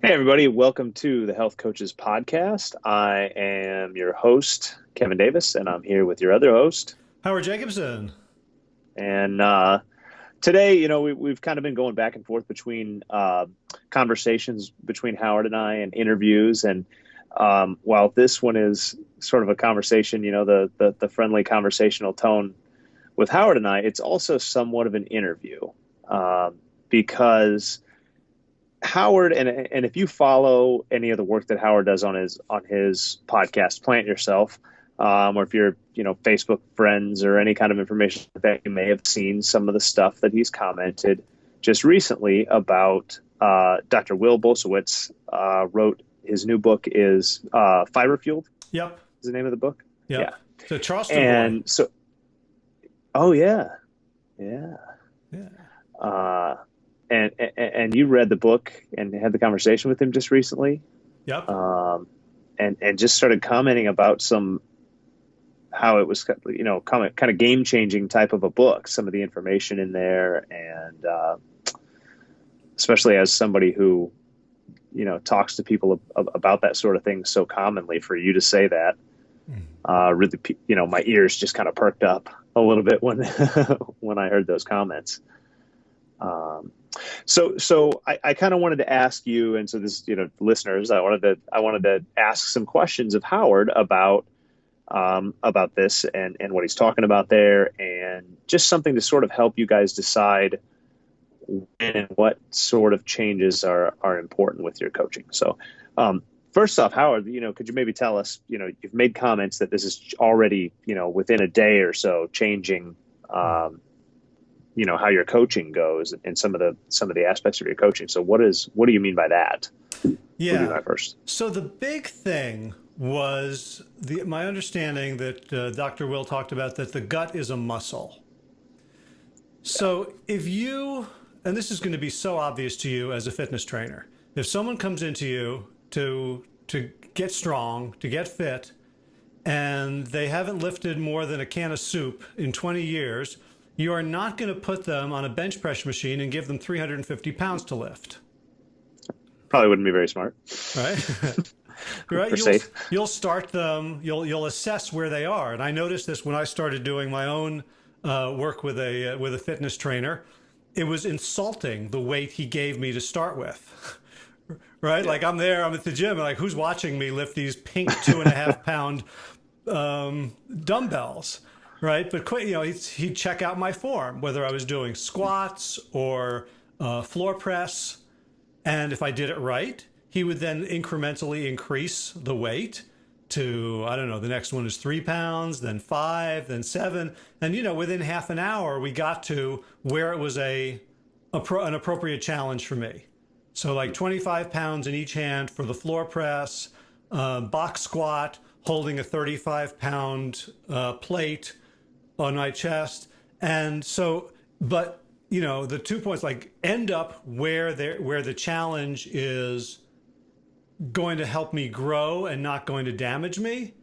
Hey, everybody. Welcome to the Health Coaches Podcast. I am your host, Kevin Davis, and I'm here with your other host. Howard Jacobson. And today, we've kind of been going back and forth between conversations between Howard and I and interviews. And while this one is sort of a conversation, the friendly conversational tone with Howard and I, it's also somewhat of an interview because Howard, and if you follow any of the work that Howard does on his podcast, Plant Yourself, or if you're Facebook friends or any kind of information that you may have seen some of the stuff that he's commented just recently about. Dr. Will Bulsiewicz wrote his new book is Fiber Fueled. Yep, is the name of the book. Yep. Yeah. So Charleston and boy. So, oh yeah. And you read the book and had the conversation with him just recently. Yep. And just started commenting about how it was, kind of game changing type of a book, some of the information in there. And especially as somebody who, talks to people about that sort of thing so commonly, for you to say that, really, my ears just kind of perked up a little bit when, when I heard those comments. So I kind of wanted to ask you, and so this, listeners, I wanted to ask some questions of Howard about this and what he's talking about there, and just something to sort of help you guys decide when and what sort of changes are important with your coaching. So, first off, Howard, could you maybe tell us, you've made comments that this is already, within a day or so changing, how your coaching goes and some of the aspects of your coaching. So what do you mean by that? Yeah. We'll do that first. So the big thing was my understanding that Dr. Will talked about, that the gut is a muscle. So if you, and this is going to be so obvious to you as a fitness trainer, if someone comes into you to get strong, to get fit, and they haven't lifted more than a can of soup in 20 years, you are not going to put them on a bench press machine and give them 350 pounds to lift. Probably wouldn't be very smart. Right? Right. You'll start them. You'll assess where they are. And I noticed this when I started doing my own work with a fitness trainer. It was insulting the weight he gave me to start with. Right? Yeah. Like I'm at the gym, and like, who's watching me lift these pink 2.5 pound dumbbells? Right. But he'd check out my form, whether I was doing squats or floor press. And if I did it right, he would then incrementally increase the weight to, I don't know, the next one is 3 pounds, then 5, then 7. And, within half an hour, we got to where it was an appropriate challenge for me. So like 25 pounds in each hand for the floor press, box squat, holding a 35-pound plate on my chest. And so, but the 2 points, like, end up where the challenge is going to help me grow and not going to damage me,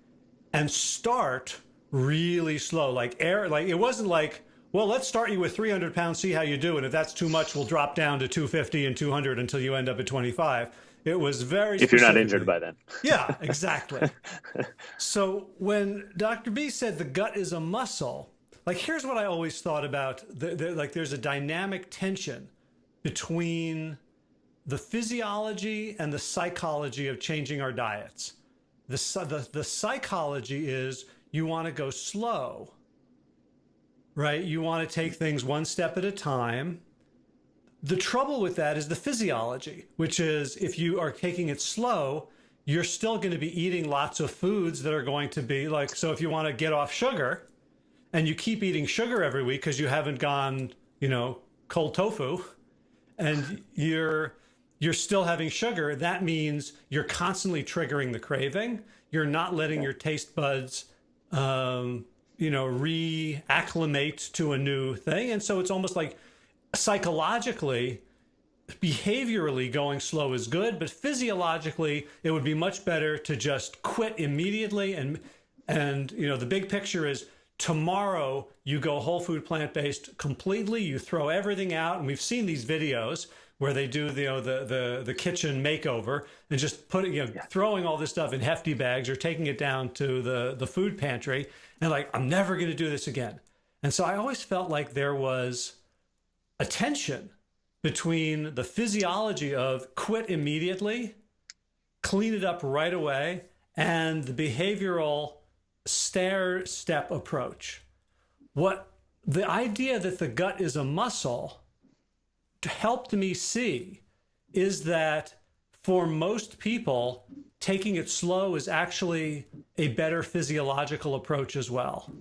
and start really slow. Like it wasn't like, well, let's start you with 300 pounds, see how you do. And if that's too much, we'll drop down to 250 and 200 until you end up at 25. It was very if you're not injured by then. Yeah, exactly. So when Dr. B said the gut is a muscle, like, here's what I always thought about. Like, there's a dynamic tension between the physiology and the psychology of changing our diets. The psychology is you want to go slow, right? You want to take things one step at a time. The trouble with that is the physiology, which is if you are taking it slow, you're still going to be eating lots of foods that are going to be like, so if you want to get off sugar and you keep eating sugar every week because you haven't gone, cold tofu, and you're still having sugar, that means you're constantly triggering the craving. You're not letting your taste buds, reacclimate to a new thing. And so it's almost like psychologically, behaviorally going slow is good, but physiologically it would be much better to just quit immediately. And the big picture is tomorrow you go whole food plant-based completely, you throw everything out. And we've seen these videos where they do the kitchen makeover and just throwing all this stuff in hefty bags or taking it down to the food pantry and like, I'm never going to do this again. And so I always felt like there was a tension between the physiology of quit immediately, clean it up right away, and the behavioral stair-step approach. The idea that the gut is a muscle helped me see is that for most people, taking it slow is actually a better physiological approach as well.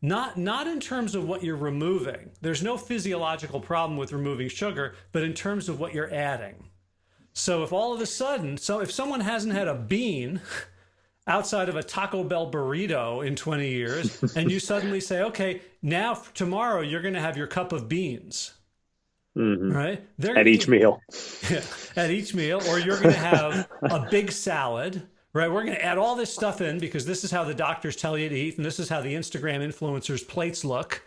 Not in terms of what you're removing. There's no physiological problem with removing sugar, but in terms of what you're adding. So if all of a sudden, if someone hasn't had a bean outside of a Taco Bell burrito in 20 years, and you suddenly say, okay, now tomorrow you're going to have your cup of beans, right? At each meal. Yeah, at each meal, or you're going to have a big salad, right? We're going to add all this stuff in because this is how the doctors tell you to eat, and this is how the Instagram influencers' plates look.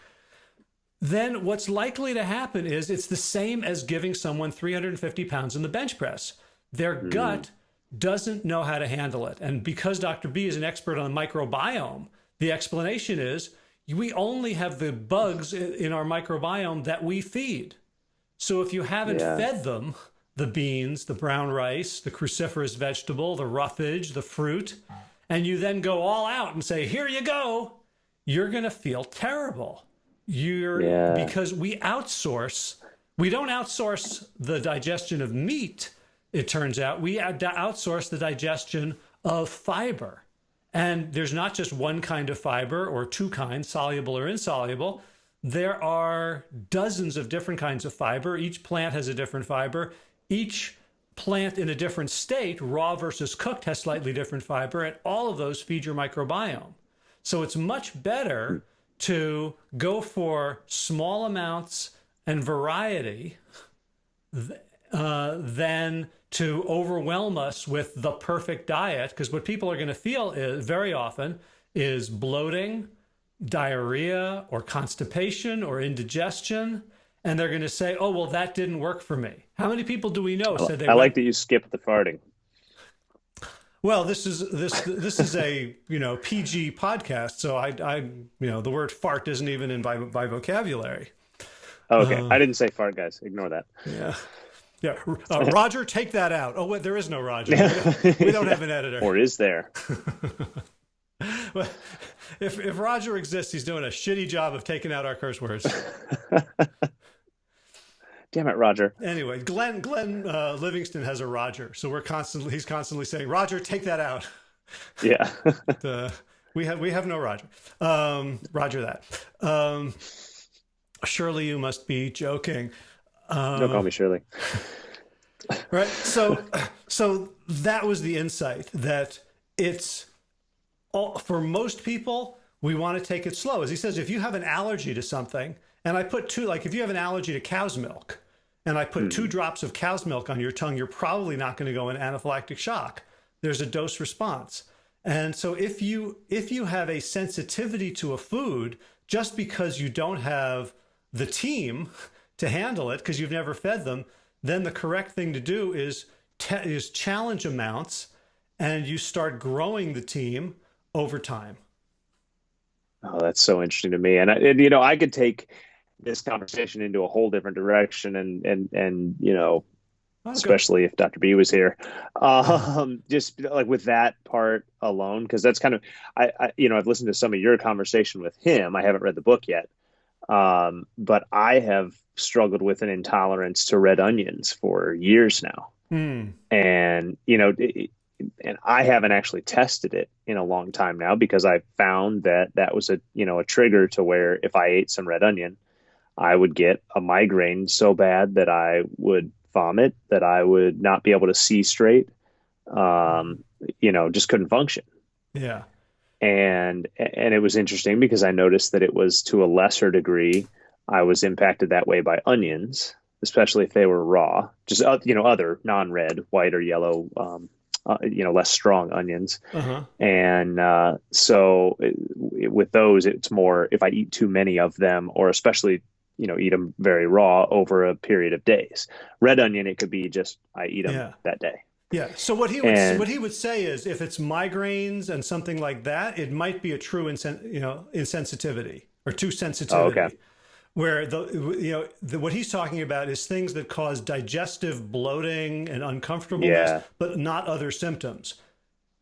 Then what's likely to happen is it's the same as giving someone 350 pounds in the bench press. Their gut doesn't know how to handle it. And because Dr. B is an expert on microbiome, the explanation is we only have the bugs in our microbiome that we feed. So if you haven't fed them the beans, the brown rice, the cruciferous vegetable, the roughage, the fruit, and you then go all out and say, here you go, you're going to feel terrible. Because we don't outsource the digestion of meat, it turns out. We outsource the digestion of fiber. And there's not just one kind of fiber or two kinds, soluble or insoluble. There are dozens of different kinds of fiber. Each plant has a different fiber. Each plant in a different state, raw versus cooked, has slightly different fiber, and all of those feed your microbiome. So it's much better to go for small amounts and variety than to overwhelm us with the perfect diet, because what people are going to feel very often is bloating, diarrhea, or constipation, or indigestion. And they're going to say, oh, well, that didn't work for me. How many people do we know said I like that you skipped the farting. Well, this is a PG podcast, so I the word fart isn't even in my vocabulary. Okay, I didn't say fart, guys. Ignore that. Yeah. Roger, take that out. Oh, wait, there is no Roger. We don't have an editor. Or is there? Well, if Roger exists, he's doing a shitty job of taking out our curse words. Damn it, Roger. Anyway, Glenn Livingston has a Roger, so he's constantly saying, Roger, take that out. Yeah. We have no Roger. Roger that. Shirley, you must be joking. Don't call me Shirley. Right. So that was the insight, that it's for most people, we want to take it slow. As he says, if you have an allergy to something, and I put if you have an allergy to cow's milk, and I put 2 drops of cow's milk on your tongue, you're probably not going to go in anaphylactic shock. There's a dose response. And so if you have a sensitivity to a food, just because you don't have the team to handle it because you've never fed them, then the correct thing to do is challenge amounts, and you start growing the team over time. Oh, that's so interesting to me. And I could take this conversation into a whole different direction, and especially if Dr. B was here, just like with that part alone, because that's kind of, I've listened to some of your conversation with him. I haven't read the book yet. But I have struggled with an intolerance to red onions for years now. And, and I haven't actually tested it in a long time now, because I found that was a trigger to where if I ate some red onion, I would get a migraine so bad that I would vomit, that I would not be able to see straight. Just couldn't function. Yeah. And it was interesting because I noticed that it was, to a lesser degree, I was impacted that way by onions, especially if they were raw, just, other non-red, white or yellow, less strong onions. And so with those, it's more if I eat too many of them, or especially, eat them very raw over a period of days. Red onion, it could be just I eat them Yeah. that day. Yeah. So And what he would say is if it's migraines and something like that, it might be a true insensitivity or to oh, okay, sensitivity. Where what he's talking about is things that cause digestive bloating and uncomfortableness, yeah, but not other symptoms.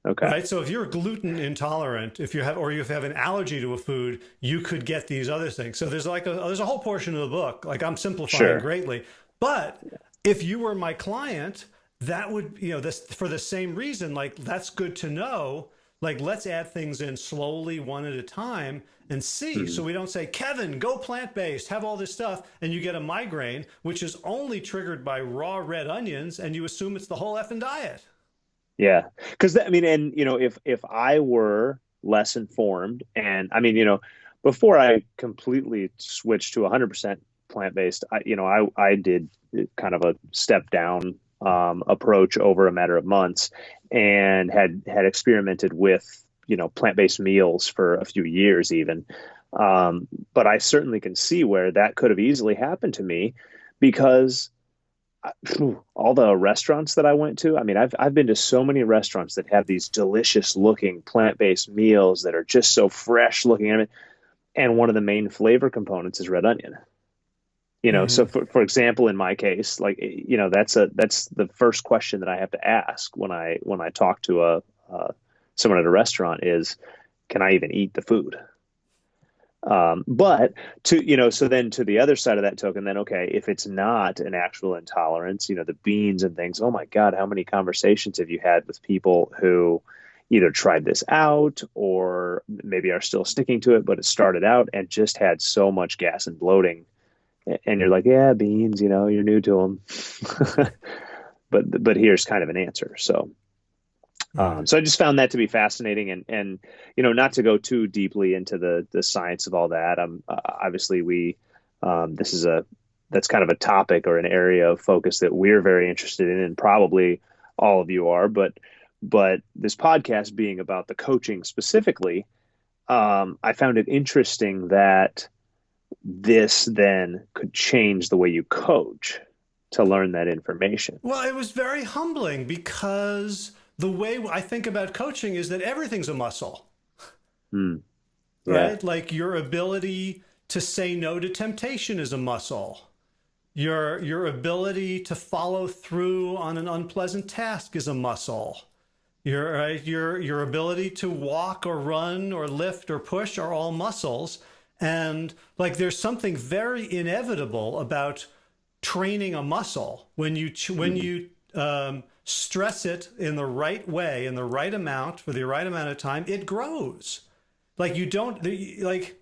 okay, Right. So if you're gluten intolerant, if you have an allergy to a food, you could get these other things. So there's a whole portion of the book, like I'm simplifying sure, greatly. But if you were my client, that would, this for the same reason, like that's good to know. Like let's add things in slowly, one at a time and see. hmm So we don't say, Kevin, go plant-based, have all this stuff, and you get a migraine, which is only triggered by raw red onions, and you assume it's the whole effing diet. yeah. Because I mean, and if I were less informed, and I mean, before I completely switched to 100% plant-based, I did kind of a step down approach over a matter of months, and had experimented with plant-based meals for a few years even. But I certainly can see where that could have easily happened to me because all the restaurants that I went to, I mean, I've been to so many restaurants that have these delicious looking plant-based meals that are just so fresh looking. I mean, and one of the main flavor components is red onion. So Mm-hmm. for example, in my case, like, that's the first question that I have to ask when I talk to someone at a restaurant is, can I even eat the food? But so then to the other side of that token, then, okay, if it's not an actual intolerance, the beans and things, oh my God, how many conversations have you had with people who either tried this out or maybe are still sticking to it, but it started out and just had so much gas and bloating, and you're like, yeah, beans, you're new to them. But here's kind of an answer. So Right. so I just found that to be fascinating, and not to go too deeply into the science of all that. Obviously we this is that's kind of a topic or an area of focus that we're very interested in, and probably all of you are. But this podcast being about the coaching specifically, I found it interesting that this then could change the way you coach to learn that information. Well, it was very humbling because the way I think about coaching is that everything's a muscle, Hmm. Yeah. right? Like your ability to say no to temptation is a muscle. Your ability to follow through on an unpleasant task is a muscle. Your ability to walk or run or lift or push are all muscles. And like there's something very inevitable about training a muscle when Mhm. you stress it in the right way, in the right amount for the right amount of time, it grows. Like you don't like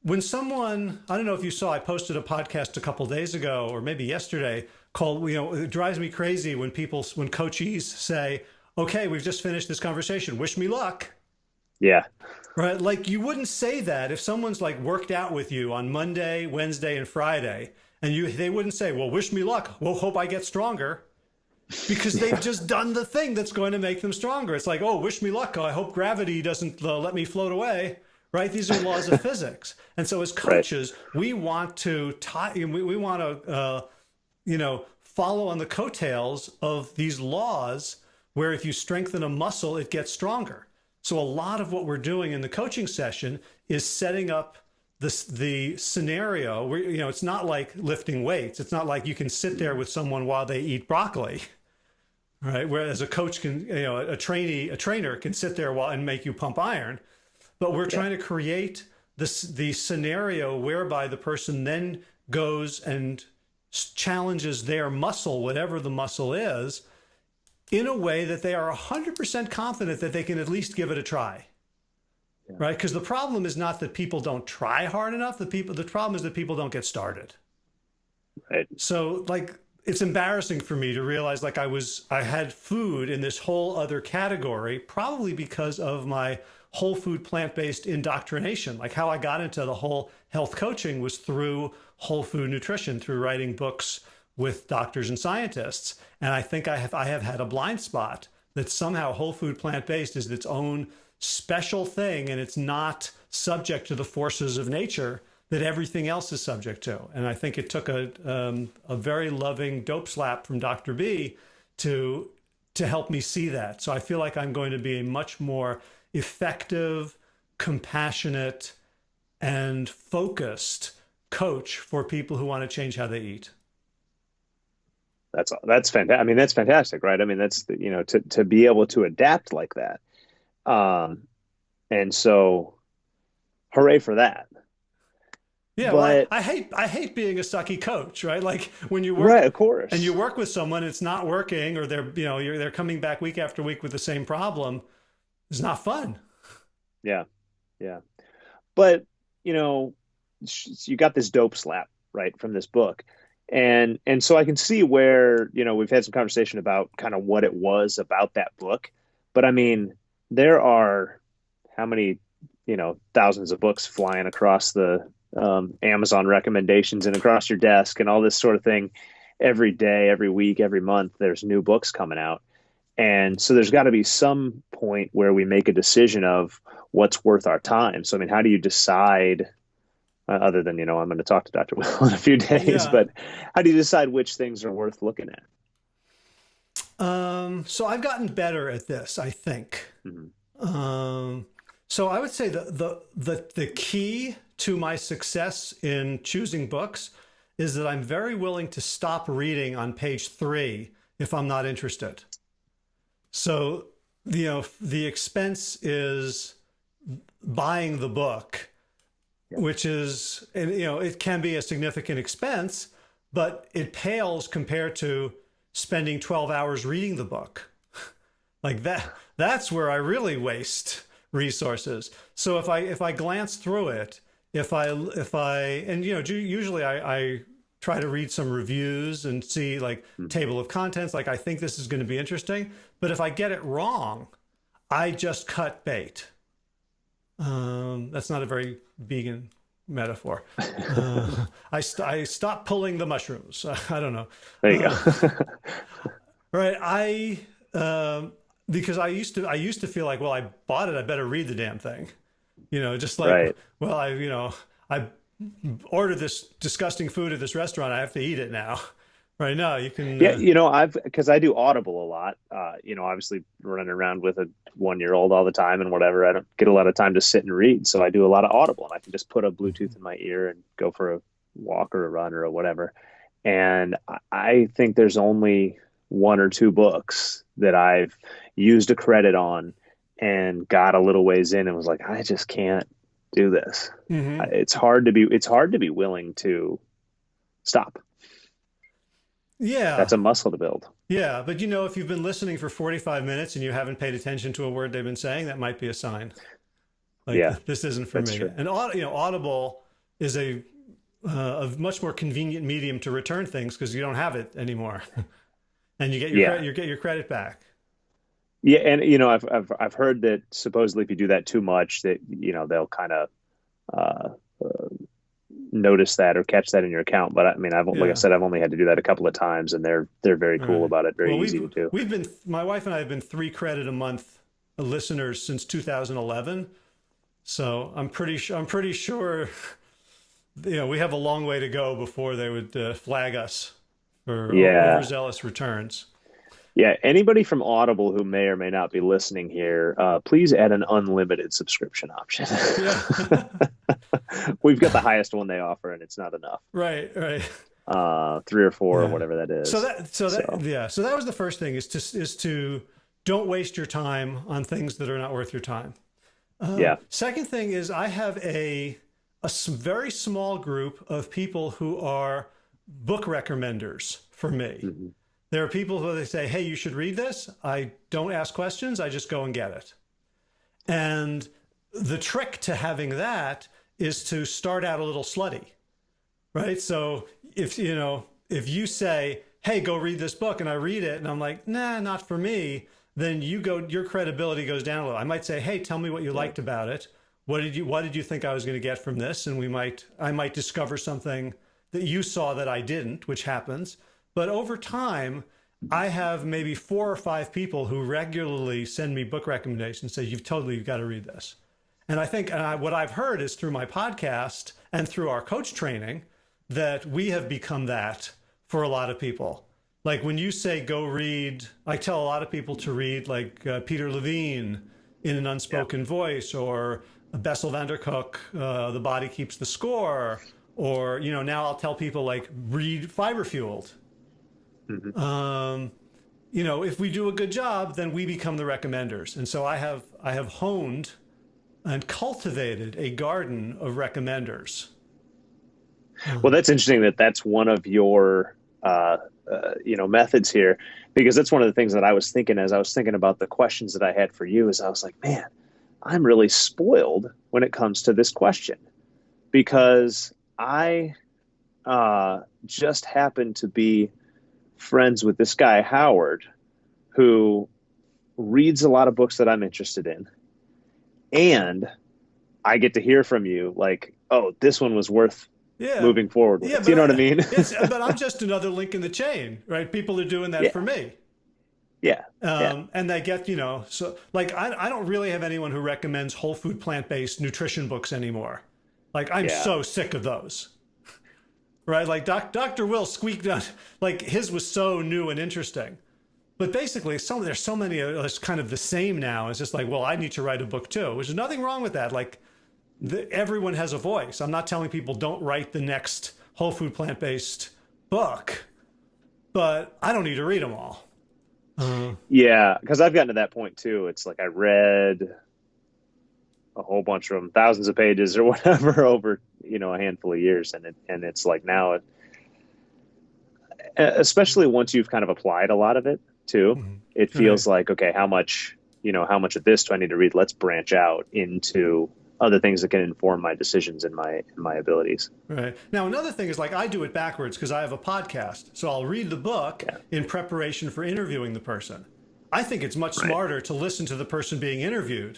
when someone, I don't know if you saw, I posted a podcast a couple days ago or maybe yesterday called, it drives me crazy when coachees say, okay, we've just finished this conversation, wish me luck. Yeah. Right? Like you wouldn't say that if someone's like worked out with you on Monday, Wednesday, and Friday, and they wouldn't say, well, wish me luck. Well, hope I get stronger. Because they've Yeah. just done the thing that's going to make them stronger. It's like, oh, wish me luck. I hope gravity doesn't let me float away. Right? These are laws of physics. And so as Right. coaches, we want to we want to follow on the coattails of these laws where if you strengthen a muscle, it gets stronger. So a lot of what we're doing in the coaching session is setting up the scenario where, it's not like lifting weights. It's not like you can sit there with someone while they eat broccoli, right? Whereas a coach can, a trainer can sit there and make you pump iron. But we're Yeah. trying to create the scenario whereby the person then goes and challenges their muscle, whatever the muscle is, in a way that they are 100% confident that they can at least give it a try. Yeah. Right? Because the problem is not that people don't try hard enough. The problem is that people don't get started. Right. So like it's embarrassing for me to realize like I had food in this whole other category, probably because of my whole food plant-based indoctrination. Like how I got into the whole health coaching was through whole food nutrition, through writing books with doctors and scientists. And I think I have had a blind spot that somehow whole food plant-based is its own special thing and it's not subject to the forces of nature that everything else is subject to. And I think it took a very loving dope slap from Dr. B to help me see that. So I feel like I'm going to be a much more effective, compassionate, and focused coach for people who want to change how they eat. That's fantastic. I mean, that's fantastic, right? I mean, that's, to be able to adapt like that. And so hooray for that. Yeah, but well, I hate being a sucky coach, right? Like when you work, right, of course, and you work with someone, it's not working, or they're coming back week after week with the same problem. It's not fun. Yeah, yeah. But you got this dope slap, right, from this book, and so I can see where we've had some conversation about kind of what it was about that book. But I mean, there are how many thousands of books flying across the Amazon recommendations and across your desk and all this sort of thing every day, every week, every month. There's new books coming out. And so there's got to be some point where we make a decision of what's worth our time. So, I mean, how do you decide, other than, I'm going to talk to Dr. Will in a few days, but how do you decide which things are worth looking at? So I've gotten better at this, I think. Mm-hmm. So I would say the key to my success in choosing books is that I'm very willing to stop reading on page 3 if I'm not interested. So, the expense is buying the book, which is, it can be a significant expense, but it pales compared to spending 12 hours reading the book. Like that's where I really waste resources. So if I glance through it, usually I try to read some reviews and see like table of contents, like I think this is going to be interesting. But if I get it wrong, I just cut bait. That's not a very vegan metaphor. I stopped pulling the mushrooms. I don't know. There you go. Right. Because I used to feel like, well, I bought it, I better read the damn thing. Just like, right. Well, I ordered this disgusting food at this restaurant, I have to eat it now. Right now, you can. Yeah, because I do Audible a lot. Obviously running around with a 1-year-old all the time and whatever. I don't get a lot of time to sit and read, so I do a lot of Audible, and I can just put a Bluetooth in my ear and go for a walk or a run or whatever. And I think there's only 1 or 2 books that I've used a credit on and got a little ways in and was like, I just can't do this. Mm-hmm. It's hard to be willing to stop. Yeah. That's a muscle to build. Yeah. But if you've been listening for 45 minutes and you haven't paid attention to a word they've been saying, that might be a sign. Like, this isn't for me. True. And Audible is a much more convenient medium to return things because you don't have it anymore. And you get your credit back. Yeah, and I've heard that supposedly if you do that too much, that they'll kind of notice that or catch that in your account. But I mean, like I said, I've only had to do that a couple of times, and they're very cool about it. Very easy to do. My wife and I have been 3 credit a month listeners since 2011, so I'm pretty sure we have a long way to go before they would flag us for overzealous returns. Yeah, anybody from Audible who may or may not be listening here, please add an unlimited subscription option. Yeah. We've got the highest one they offer, and it's not enough. Right. 3 or 4 or whatever that is. So that was the first thing is to don't waste your time on things that are not worth your time. Second thing is I have a very small group of people who are book recommenders for me. Mm-hmm. There are people who they say, hey, you should read this. I don't ask questions. I just go and get it. And the trick to having that is to start out a little slutty, right? So if you say, hey, go read this book, and I read it and I'm like, nah, not for me, then your credibility goes down a little. I might say, hey, tell me what you liked about it. What did you think I was going to get from this? And I might discover something that you saw that I didn't, which happens. But over time, I have maybe 4 or 5 people who regularly send me book recommendations, say, you've got to read this. And I think what I've heard is through my podcast and through our coach training that we have become that for a lot of people. Like when you say go read, I tell a lot of people to read like Peter Levine in an unspoken voice, or Bessel van der Kolk, The Body Keeps the Score, or, you know, now I'll tell people like read Fiber Fueled. You know, if we do a good job, then we become the recommenders. And so I have honed and cultivated a garden of recommenders. Well, that's interesting that that's one of your, you know, methods here, because that's one of the things that I was thinking as I was thinking about the questions that I had for you. Is I was like, man, I'm really spoiled when it comes to this question, because I just happen to be friends with this guy, Howard, who reads a lot of books that I'm interested in. And I get to hear from you like, oh, this one was worth moving forward with. Do you know what I mean? But I'm just another link in the chain, right? People are doing that for me. And they get, you know, so like I don't really have anyone who recommends whole food, plant-based nutrition books anymore. Like I'm so sick of those. Right? Like Dr. Will squeaked on, like his was so new and interesting. But basically, there's so many of us kind of the same now. It's just like, well, I need to write a book too, which is nothing wrong with that. Like everyone has a voice. I'm not telling people don't write the next whole food, plant-based book, but I don't need to read them all. Yeah, because I've gotten to that point too. It's like I read a whole bunch of them, thousands of pages or whatever over, you know, a handful of years. And it's like now, especially once you've kind of applied a lot of it too, it feels like, okay, how much of this do I need to read? Let's branch out into other things that can inform my decisions and my abilities. Right. Now, another thing is like I do it backwards because I have a podcast. So I'll read the book in preparation for interviewing the person. I think it's much smarter to listen to the person being interviewed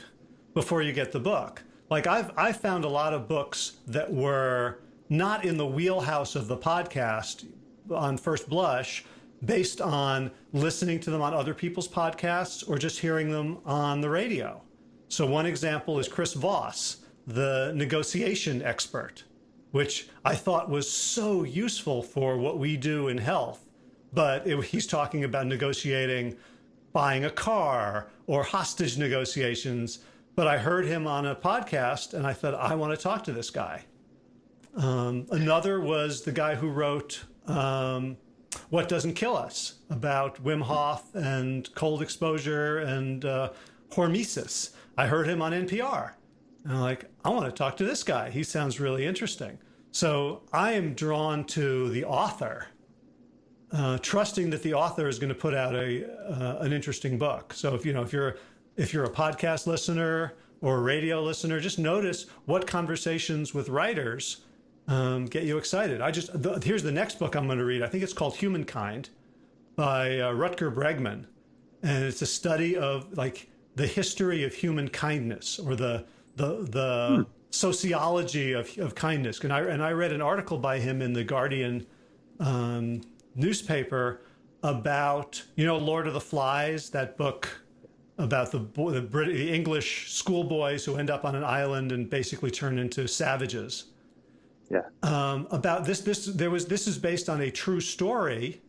before you get the book. Like I've found a lot of books that were not in the wheelhouse of the podcast on first blush, based on listening to them on other people's podcasts or just hearing them on the radio. So one example is Chris Voss, the negotiation expert, which I thought was so useful for what we do in health. But he's talking about negotiating, buying a car or hostage negotiations. But I heard him on a podcast and I thought, I want to talk to this guy. Another was the guy who wrote What Doesn't Kill Us, about Wim Hof and cold exposure and hormesis. I heard him on NPR. And I'm like, I want to talk to this guy. He sounds really interesting. So I am drawn to the author, trusting that the author is going to put out an interesting book. So if you're a podcast listener or a radio listener, just notice what conversations with writers get you excited. Here's the next book I'm going to read. I think it's called Humankind by Rutger Bregman. And it's a study of like the history of human kindness, or the sociology of kindness. And I read an article by him in the Guardian newspaper about, Lord of the Flies, that book about the English schoolboys who end up on an island and basically turn into savages. Yeah. About this is based on a true story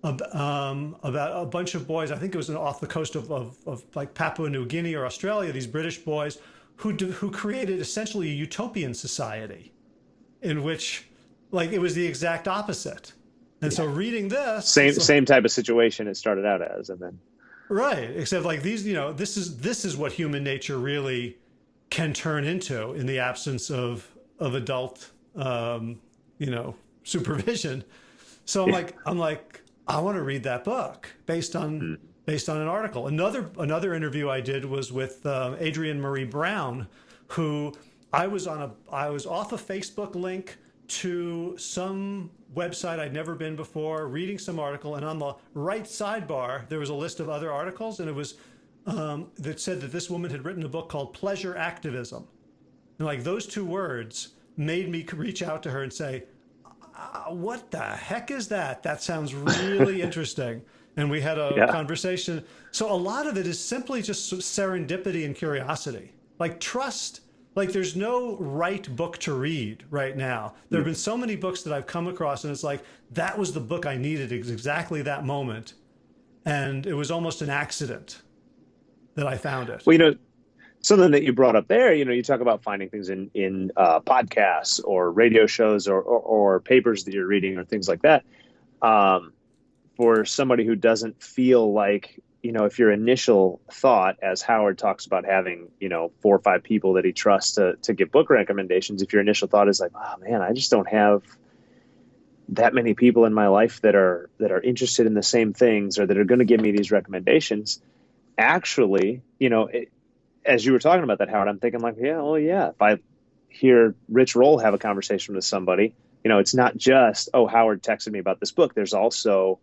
about a bunch of boys. I think it was off the coast of like Papua New Guinea or Australia. These British boys who created essentially a utopian society, in which like it was the exact opposite. And so reading this same type of situation it started out as, and then right, except like these, this is what human nature really can turn into in the absence of adult supervision. So I'm like I want to read that book based on an article. Another interview I did was with Adrienne Marie Brown, who I was off a Facebook link to some website I'd never been before, reading some article, and on the right sidebar there was a list of other articles, and it was that said that this woman had written a book called Pleasure Activism. And like those two words made me reach out to her and say, what the heck is that? That sounds really interesting. And we had a conversation. So a lot of it is simply just serendipity and curiosity. Like trust like there's no right book to read right now. There have been so many books that I've come across, and it's like that was the book I needed at exactly that moment, and it was almost an accident that I found it. Well, something that you brought up there, you talk about finding things in podcasts or radio shows or papers that you're reading or things like that. For somebody who doesn't feel like, if your initial thought, as Howard talks about having, 4 or 5 people that he trusts to give book recommendations, if your initial thought is like, oh man, I just don't have that many people in my life that are interested in the same things or that are going to give me these recommendations. Actually, as you were talking about that, Howard, I'm thinking like, yeah, if I hear Rich Roll have a conversation with somebody, it's not just, oh, Howard texted me about this book. There's also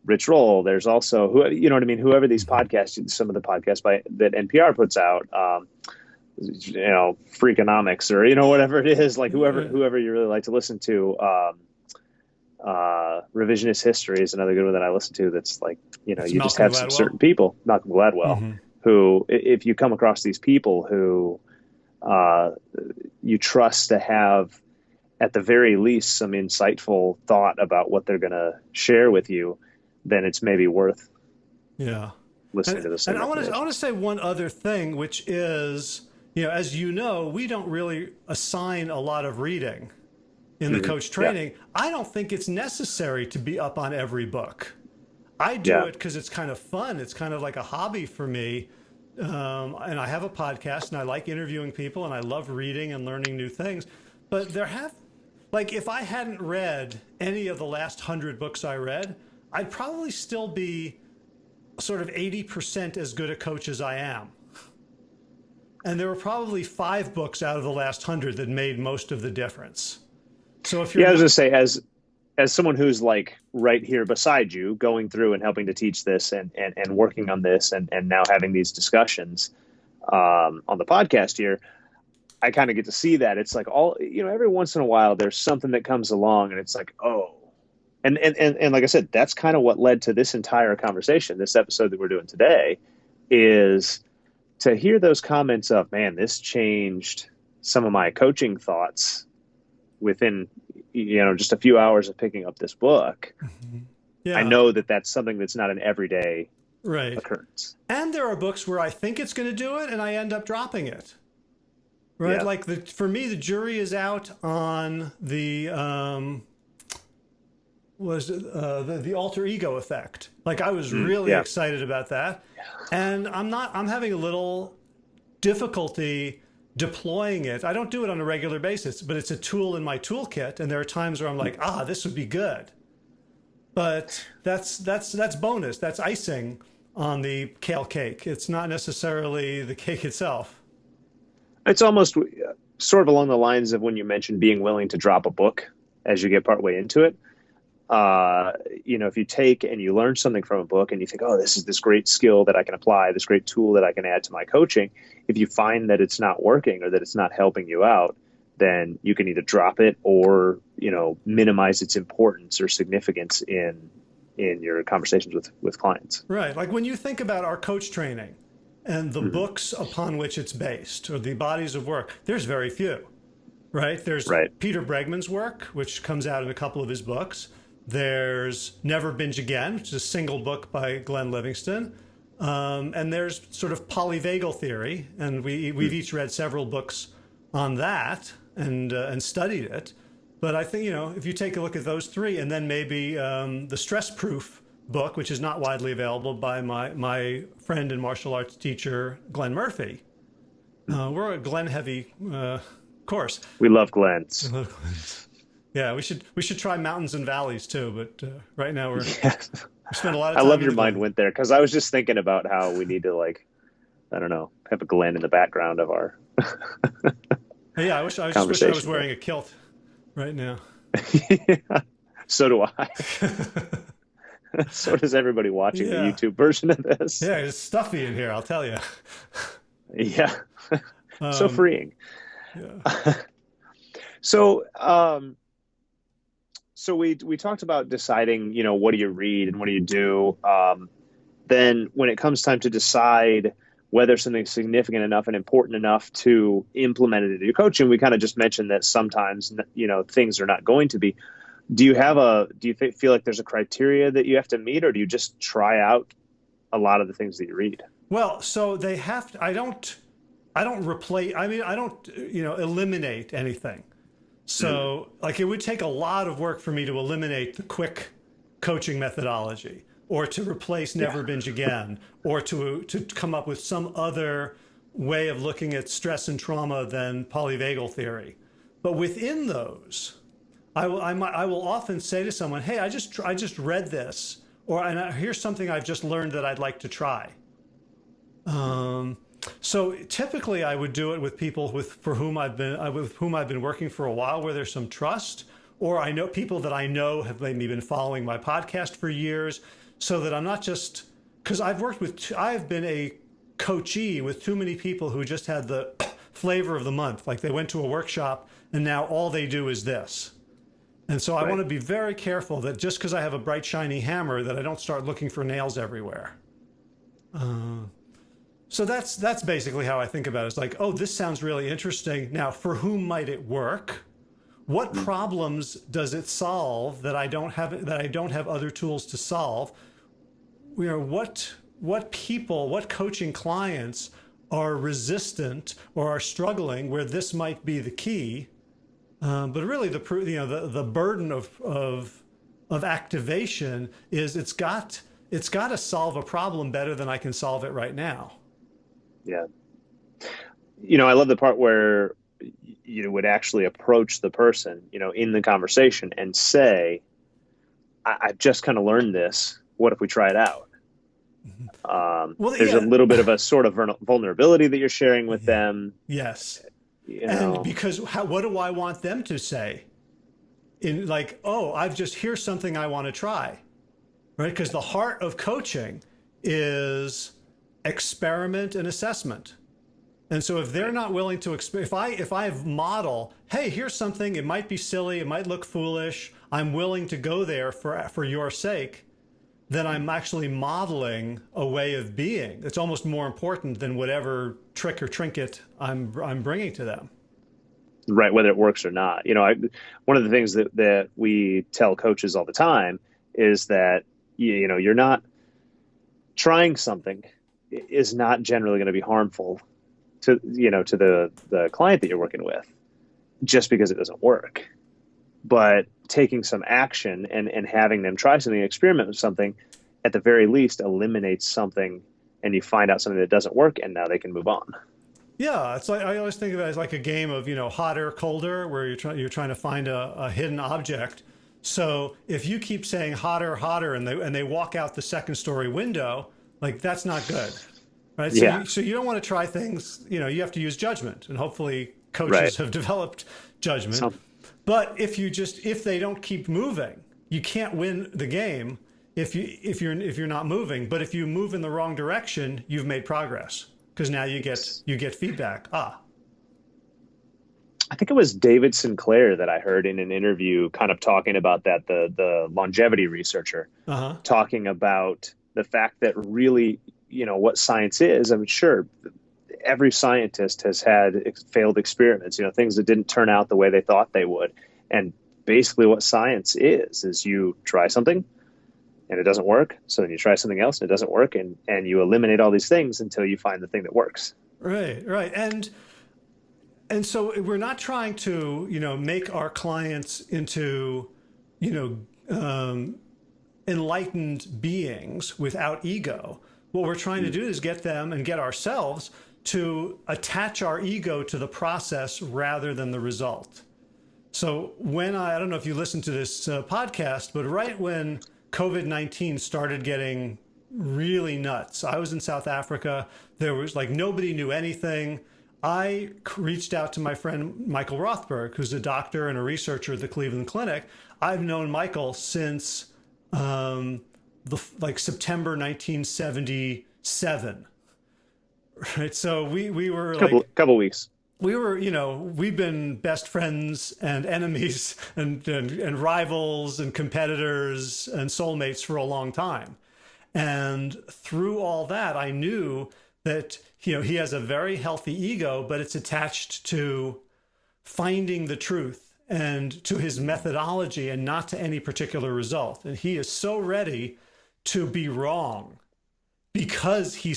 Rich Roll. There's also whoever these podcasts, some of the podcasts that NPR puts out, Freakonomics or, whatever it is, like whoever you really like to listen to. Revisionist History is another good one that I listen to. That's like, It's you just Malcolm have Gladwell. some certain people, Malcolm Gladwell, who, if you come across these people who you trust to have, at the very least, some insightful thought about what they're going to share with you, then it's maybe worth listening to this. And I want to say one other thing, which is, as you know, we don't really assign a lot of reading in the coach training. Yeah. I don't think it's necessary to be up on every book. I do it because it's kind of fun. It's kind of like a hobby for me. And I have a podcast and I like interviewing people and I love reading and learning new things. But if I hadn't read any of the last 100 books I read, I'd probably still be sort of 80% as good a coach as I am. And there were probably 5 books out of the last 100 that made most of the difference. So if you're I was going to say, as someone who's like right here beside you, going through and helping to teach this and working on this and now having these discussions on the podcast here, I kind of get to see that. It's like every once in a while there's something that comes along and it's like, oh, and like I said, that's kind of what led to this entire conversation, this episode that we're doing today, is to hear those comments of, man, this changed some of my coaching thoughts within, just a few hours of picking up this book. I know that that's something that's not an everyday occurrence. And there are books where I think it's going to do it and I end up dropping it. Right. Yeah. Like for me, the jury is out on the, the alter ego effect. Like I was really excited about that. And I'm having a little difficulty deploying it. I don't do it on a regular basis, but it's a tool in my toolkit. And there are times where I'm like, this would be good. But that's bonus. That's icing on the kale cake. It's not necessarily the cake itself. It's almost sort of along the lines of when you mentioned being willing to drop a book as you get partway into it. If you take and you learn something from a book and you think, oh, this is this great skill that I can apply, this great tool that I can add to my coaching. If you find that it's not working or that it's not helping you out, then you can either drop it or, minimize its importance or significance in your conversations with clients. Right. Like when you think about our coach training and the books upon which it's based or the bodies of work, there's very few, right? There's Peter Bregman's work, which comes out in a couple of his books. There's Never Binge Again, which is a single book by Glenn Livingston. And there's sort of polyvagal theory. And we've each read several books on that and studied it. But I think, if you take a look at those 3 and then maybe the Stress Proof book, which is not widely available, by my friend and martial arts teacher, Glenn Murphy. We're a Glenn heavy course. We love Glenn's. Yeah, we should try Mountains and Valleys too, but right now we spend a lot of time. I love your mind went there because I was just thinking about how we need to have a Glenn in the background of our. I wish I was wearing a kilt right now. So do I. So does everybody watching the YouTube version of this. Yeah, it's stuffy in here, I'll tell you. Yeah, so freeing. Yeah. So we talked about deciding, what do you read and what do you do? Then when it comes time to decide whether something's significant enough and important enough to implement it into your coaching. We kind of just mentioned that sometimes, things are not going to be. Do you feel like there's a criteria that you have to meet, or do you just try out a lot of the things that you read? Well, so they have to, I don't replace, I don't, eliminate anything. So like it would take a lot of work for me to eliminate the quick coaching methodology, or to replace never binge again, or to come up with some other way of looking at stress and trauma than polyvagal theory. But within those, I will often say to someone, hey, I just read this, or here's something I've just learned that I'd like to try. So typically I would do it with people with whom I've been working for a while, where there's some trust, or I know people that I know have maybe been following my podcast for years, so that I'm not just, because I've been a coachee with too many people who just had the flavor of the month. Like they went to a workshop and now all they do is this. And so I want to be very careful that just because I have a bright, shiny hammer, that I don't start looking for nails everywhere. So that's basically how I think about it. It's like, oh, this sounds really interesting. Now, for whom might it work? What problems does it solve that I don't have other tools to solve? What coaching clients are resistant or are struggling where this might be the key? But really, the burden of activation is it's got to solve a problem better than I can solve it right now. Yeah. I love the part where you would actually approach the person, in the conversation and say, I've just kind of learned this. What if we try it out? There's a little bit of a sort of vulnerability that you're sharing with them. Yes. And because what do I want them to say? Here's something I want to try, right? Because the heart of coaching is experiment and assessment. And so if they're not willing to, if I model, hey, here's something, it might be silly, it might look foolish, I'm willing to go there for your sake, then I'm actually modeling a way of being. It's almost more important than whatever trick or trinket I'm bringing to them. Right, whether it works or not. One of the things that we tell coaches all the time is that, you're not trying something is not generally going to be harmful to the client that you're working with just because it doesn't work. But taking some action and having them try something, experiment with something, at the very least eliminates something, and you find out something that doesn't work, and now they can move on. Yeah, it's like I always think of it as like a game of hotter, colder, where you're trying to find a hidden object. So if you keep saying hotter, hotter, and they walk out the second story window, like that's not good, right? So you don't want to try things. You have to use judgment, and hopefully coaches have developed judgment. But if they don't keep moving, you can't win the game if you're not moving. But if you move in the wrong direction, you've made progress, because now you get feedback. I think it was David Sinclair that I heard in an interview kind of talking about that, the longevity researcher, talking about the fact that really, what science is. I'm sure every scientist has had failed experiments, things that didn't turn out the way they thought they would. And basically what science is you try something and it doesn't work. So then you try something else and it doesn't work. And you eliminate all these things until you find the thing that works. Right. And so we're not trying to, make our clients into, enlightened beings without ego. What we're trying to do is get them and get ourselves to attach our ego to the process rather than the result. So when I don't know if you listened to this podcast, but right when COVID-19 started getting really nuts, I was in South Africa. There was nobody knew anything. I reached out to my friend Michael Rothberg, who's a doctor and a researcher at the Cleveland Clinic. I've known Michael since September 1977. Right, so we were couple weeks. We were, we've been best friends and enemies and rivals and competitors and soulmates for a long time. And through all that, I knew that, he has a very healthy ego, but it's attached to finding the truth and to his methodology and not to any particular result. And he is so ready to be wrong because he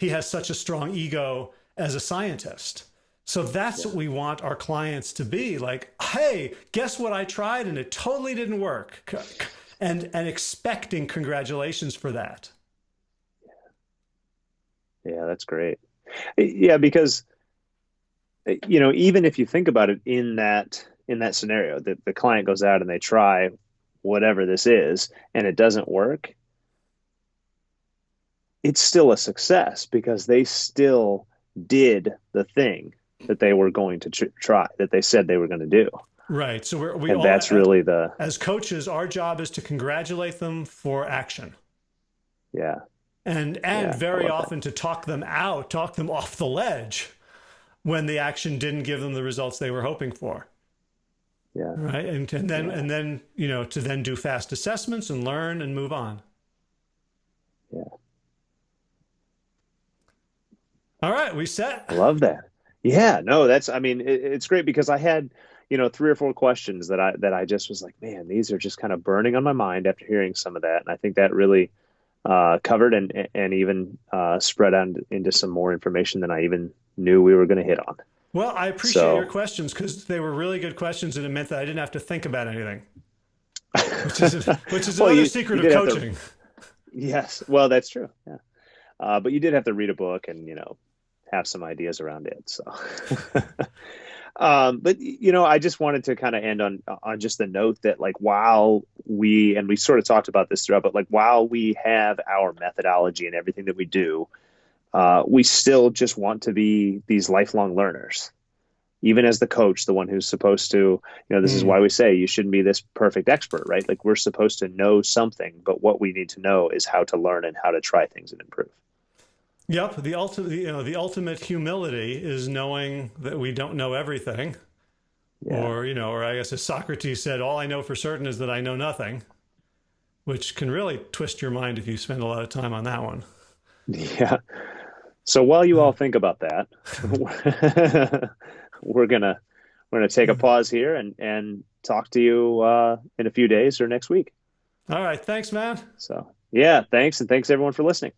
has such a strong ego as a scientist. So that's what we want our clients to be like, hey, guess what I tried and it totally didn't work. And expecting congratulations for that. Yeah, that's great. Yeah, because even if you think about it in that scenario, the client goes out and they try whatever this is and it doesn't work, it's still a success because they still did the thing that they were going to try, that they said they were going to do. Right. So we and all, that's really as coaches, our job is to congratulate them for action. Yeah. And very often to talk them off the ledge when the action didn't give them the results they were hoping for. Yeah. Right. And then, to then do fast assessments and learn and move on. Yeah. All right. We set. I love that. Yeah. No, it's great because I had, 3 or 4 questions that I just was like, man, these are just kind of burning on my mind after hearing some of that. And I think that really covered and even spread out into some more information than I even knew we were going to hit on. Well, I appreciate your questions because they were really good questions and it meant that I didn't have to think about anything, which is another secret of coaching. Yes. Well, that's true. Yeah. But you did have to read a book and, have some ideas around it. So, but I just wanted to kind of end on just the note that while we sort of talked about this throughout, but while we have our methodology and everything that we do, we still just want to be these lifelong learners. Even as the coach, the one who's supposed to, this is why we say you shouldn't be this perfect expert, right? We're supposed to know something, but what we need to know is how to learn and how to try things and improve. Yep. The ultimate humility is knowing that we don't know everything. Yeah. Or I guess as Socrates said, all I know for certain is that I know nothing, which can really twist your mind if you spend a lot of time on that one. Yeah. So while you all think about that, we're gonna take a pause here and talk to you in a few days or next week. All right. Thanks, man. So yeah, thanks. And thanks everyone for listening.